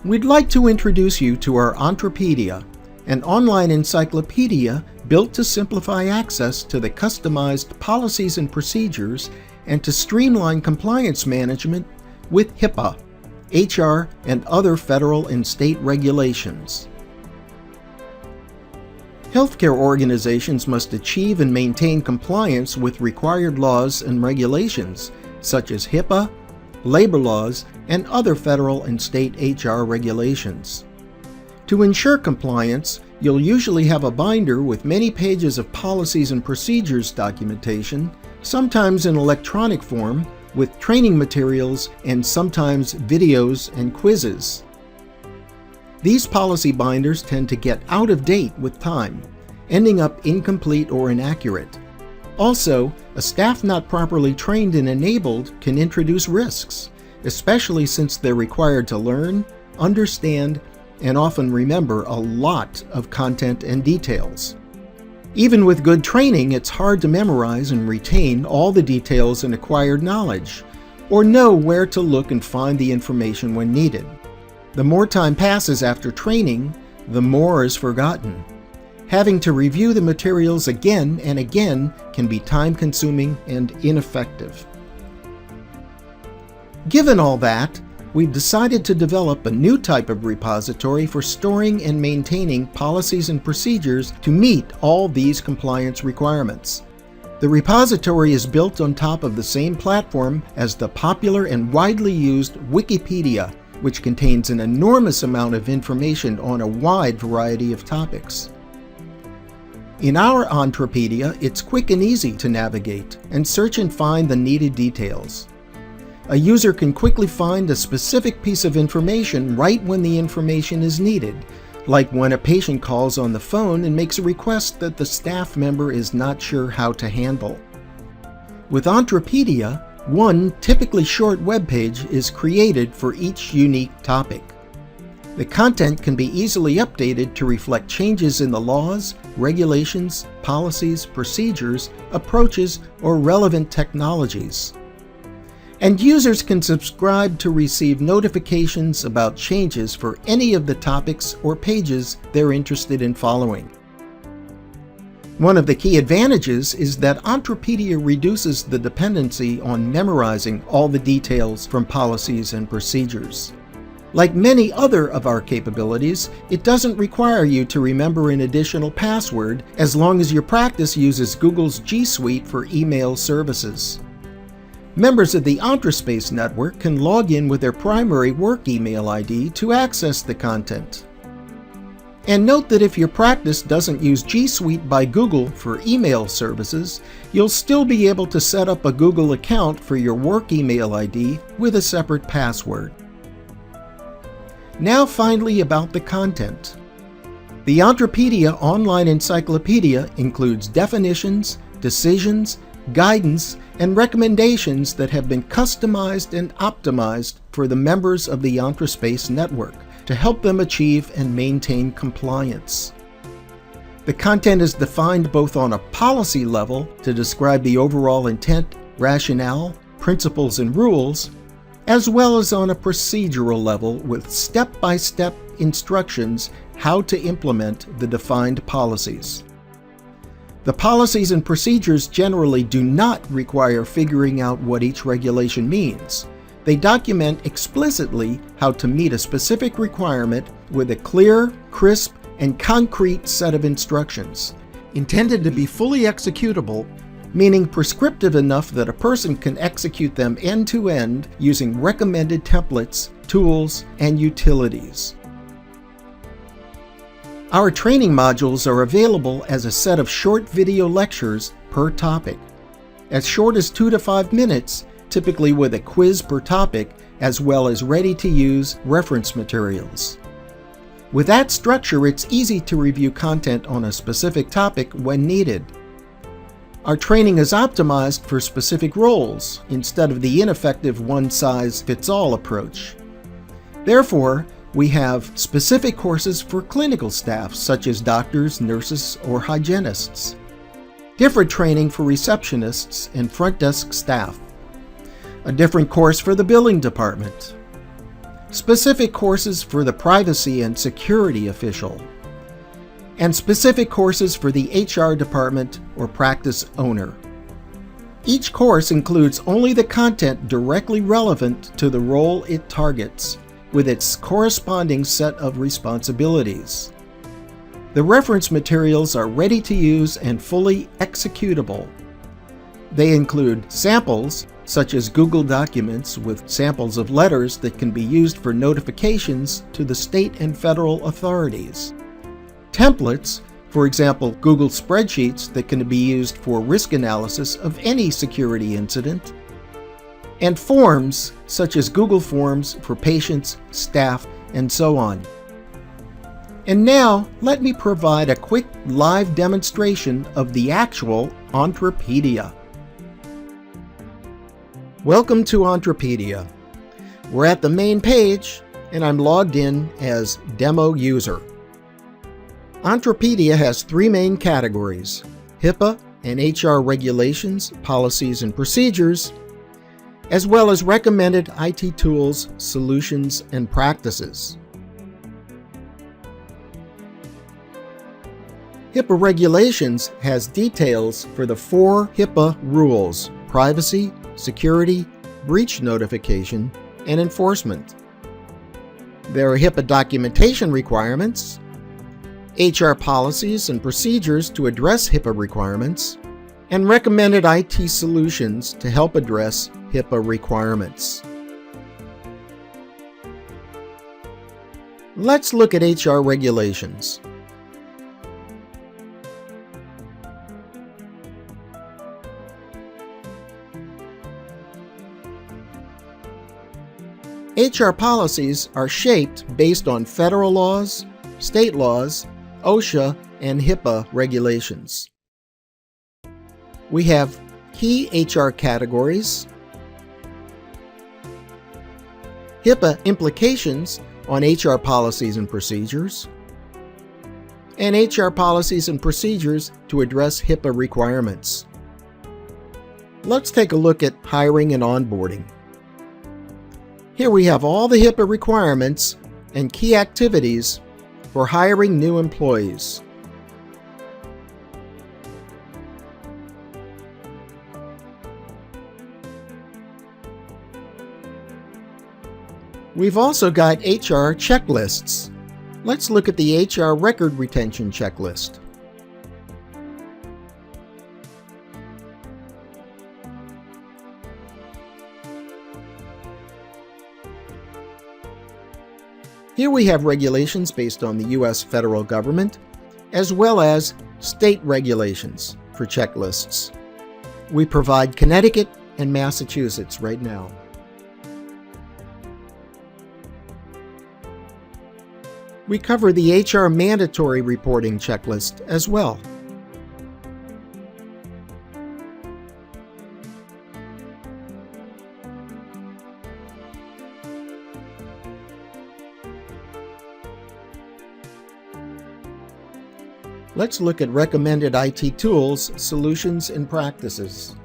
We'd like to introduce you to our Entrepedia, an online encyclopedia built to simplify access to the customized policies and procedures and to streamline compliance management with HIPAA, HR, and other federal and state regulations. Healthcare organizations must achieve and maintain compliance with required laws and regulations, such as HIPAA, labor laws, and other federal and state HR regulations. To ensure compliance, you'll usually have a binder with many pages of policies and procedures documentation, sometimes in electronic form, with training materials and sometimes videos and quizzes. These policy binders tend to get out of date with time, ending up incomplete or inaccurate. Also, a staff not properly trained and enabled can introduce risks, especially since they're required to learn, understand, and often remember a lot of content and details. Even with good training, it's hard to memorize and retain all the details and acquired knowledge, or know where to look and find the information when needed. The more time passes after training, the more is forgotten. Having to review the materials again and again can be time-consuming and ineffective. Given all that, we've decided to develop a new type of repository for storing and maintaining policies and procedures to meet all these compliance requirements. The repository is built on top of the same platform as the popular and widely used Wikipedia, which contains an enormous amount of information on a wide variety of topics. In our Entrepedia, it's quick and easy to navigate and search and find the needed details. A user can quickly find a specific piece of information right when the information is needed, like when a patient calls on the phone and makes a request that the staff member is not sure how to handle. With Entrepedia, one typically short web page is created for each unique topic. The content can be easily updated to reflect changes in the laws, regulations, policies, procedures, approaches, or relevant technologies. And users can subscribe to receive notifications about changes for any of the topics or pages they're interested in following. One of the key advantages is that Entrepedia reduces the dependency on memorizing all the details from policies and procedures. Like many other of our capabilities, it doesn't require you to remember an additional password as long as your practice uses Google's G Suite for email services. Members of the Entrespace network can log in with their primary work email ID to access the content. And note that if your practice doesn't use G Suite by Google for email services, you'll still be able to set up a Google account for your work email ID with a separate password. Now finally about the content. The Entrepedia online encyclopedia includes definitions, decisions, guidance, and recommendations that have been customized and optimized for the members of the Entrespace network to help them achieve and maintain compliance. The content is defined both on a policy level to describe the overall intent, rationale, principles, and rules, as well as on a procedural level with step-by-step instructions how to implement the defined policies. The policies and procedures generally do not require figuring out what each regulation means. They document explicitly how to meet a specific requirement with a clear, crisp, and concrete set of instructions, intended to be fully executable, meaning prescriptive enough that a person can execute them end-to-end using recommended templates, tools, and utilities. Our training modules are available as a set of short video lectures per topic, as short as 2 to 5 minutes, typically with a quiz per topic, as well as ready-to-use reference materials. With that structure, it's easy to review content on a specific topic when needed. Our training is optimized for specific roles instead of the ineffective one-size-fits-all approach. Therefore, we have specific courses for clinical staff such as doctors, nurses, or hygienists. Different training for receptionists and front desk staff. A different course for the billing department. specific courses for the privacy and security official, and specific courses for the HR department or practice owner. Each course includes only the content directly relevant to the role it targets, with its corresponding set of responsibilities. The reference materials are ready to use and fully executable. They include samples, such as Google Documents with samples of letters that can be used for notifications to the state and federal authorities. Templates, for example, Google spreadsheets that can be used for risk analysis of any security incident. And forms, such as Google Forms for patients, staff, and so on. And now, let me provide a quick live demonstration of the actual Entrepedia. Welcome to Entrepedia. We're at the main page, and I'm logged in as Demo User. Entrepedia has three main categories: HIPAA and HR regulations, policies, and procedures, as well as recommended IT tools, solutions, and practices. HIPAA regulations has details for the 4 HIPAA rules: privacy, security, breach notification, and enforcement. There are HIPAA documentation requirements, HR policies and procedures to address HIPAA requirements, and recommended IT solutions to help address HIPAA requirements. Let's look at HR regulations. HR policies are shaped based on federal laws, state laws, OSHA, and HIPAA regulations. We have key HR categories, HIPAA implications on HR policies and procedures, and HR policies and procedures to address HIPAA requirements. Let's take a look at hiring and onboarding. Here we have all the HIPAA requirements and key activities for hiring new employees. We've also got HR checklists. Let's look at the HR record retention checklist. Here we have regulations based on the U.S. federal government, as well as state regulations for checklists. We provide Connecticut and Massachusetts right now. We cover the HR mandatory reporting checklist as well. Let's look at recommended IT tools, solutions, and practices.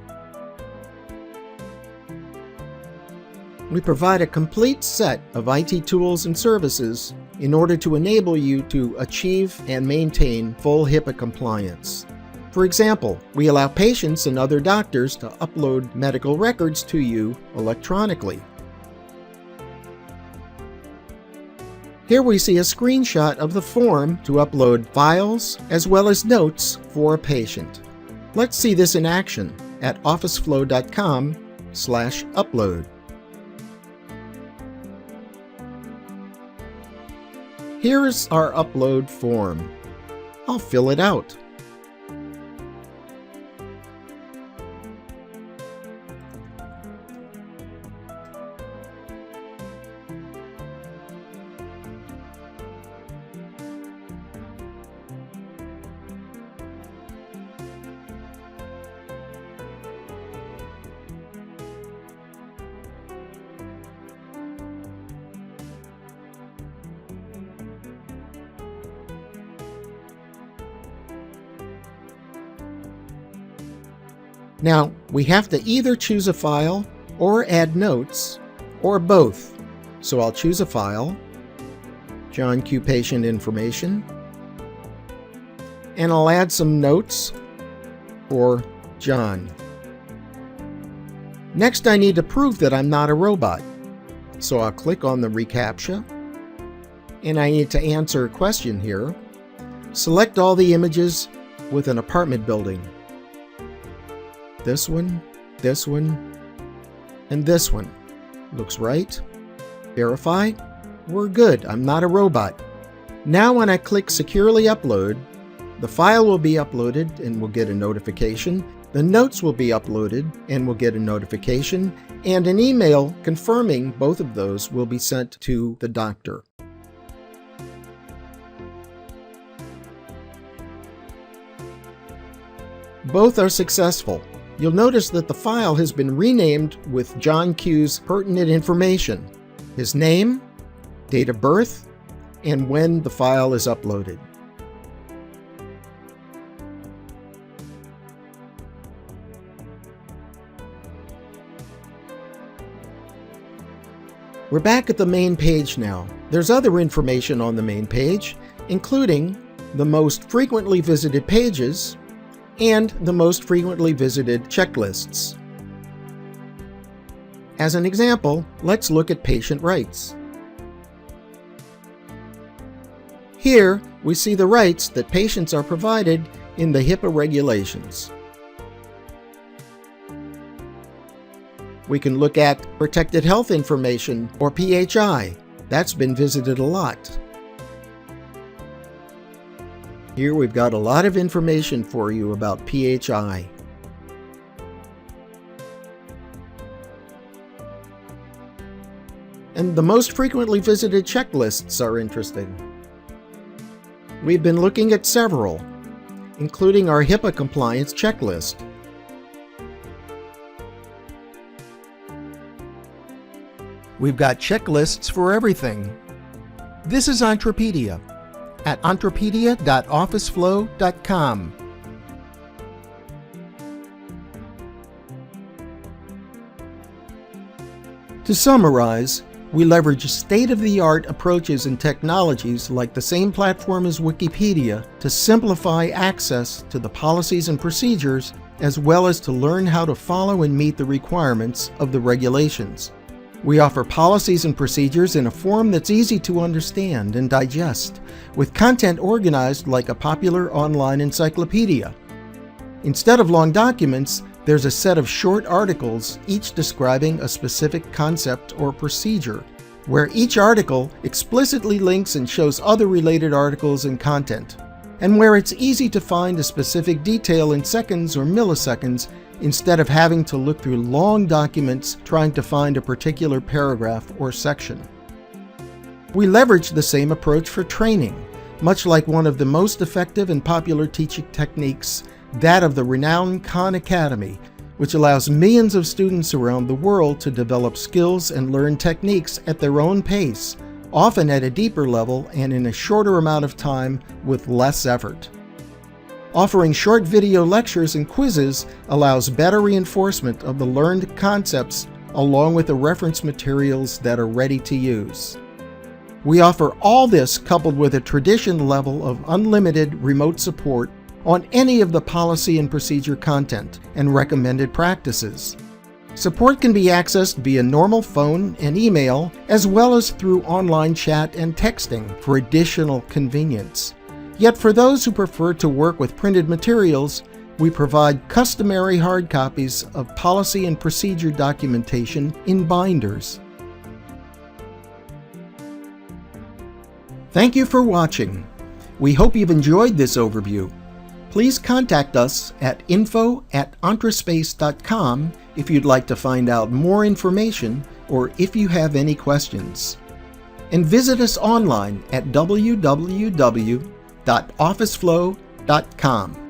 We provide a complete set of IT tools and services in order to enable you to achieve and maintain full HIPAA compliance. For example, we allow patients and other doctors to upload medical records to you electronically. Here we see a screenshot of the form to upload files as well as notes for a patient. Let's see this in action at officeflow.com/upload. Here's our upload form. I'll fill it out. Now, we have to either choose a file or add notes, or both. So I'll choose a file, John Q. Patient Information, and I'll add some notes for John. Next, I need to prove that I'm not a robot. So I'll click on the reCAPTCHA, and I need to answer a question here. Select all the images with an apartment building. This one, and this one. Looks right. Verify. We're good. I'm not a robot. Now when I click Securely Upload, the file will be uploaded and we'll get a notification. The notes will be uploaded and we'll get a notification. And an email confirming both of those will be sent to the doctor. Both are successful. You'll notice that the file has been renamed with John Q's pertinent information, his name, date of birth, and when the file is uploaded. We're back at the main page now. There's other information on the main page, including the most frequently visited pages and the most frequently visited checklists. As an example, let's look at patient rights. Here, we see the rights that patients are provided in the HIPAA regulations. We can look at Protected Health Information, or PHI. That's been visited a lot. Here we've got a lot of information for you about PHI. And the most frequently visited checklists are interesting. We've been looking at several, including our HIPAA compliance checklist. We've got checklists for everything. This is Entrepedia at entrepedia.officeflow.com. To summarize, we leverage state-of-the-art approaches and technologies like the same platform as Wikipedia to simplify access to the policies and procedures, as well as to learn how to follow and meet the requirements of the regulations. We offer policies and procedures in a form that's easy to understand and digest, with content organized like a popular online encyclopedia. Instead of long documents, there's a set of short articles, each describing a specific concept or procedure, where each article explicitly links and shows other related articles and content, and where it's easy to find a specific detail in seconds or milliseconds instead of having to look through long documents trying to find a particular paragraph or section. We leverage the same approach for training, much like one of the most effective and popular teaching techniques, that of the renowned Khan Academy, which allows millions of students around the world to develop skills and learn techniques at their own pace, often at a deeper level and in a shorter amount of time with less effort. Offering short video lectures and quizzes allows better reinforcement of the learned concepts along with the reference materials that are ready to use. We offer all this coupled with a tradition level of unlimited remote support on any of the policy and procedure content and recommended practices. Support can be accessed via normal phone and email, as well as through online chat and texting for additional convenience. Yet for those who prefer to work with printed materials, we provide customary hard copies of policy and procedure documentation in binders. Thank you for watching. We hope you've enjoyed this overview. Please contact us at info@entrespace.com if you'd like to find out more information or if you have any questions. And visit us online at www.officeflow.com.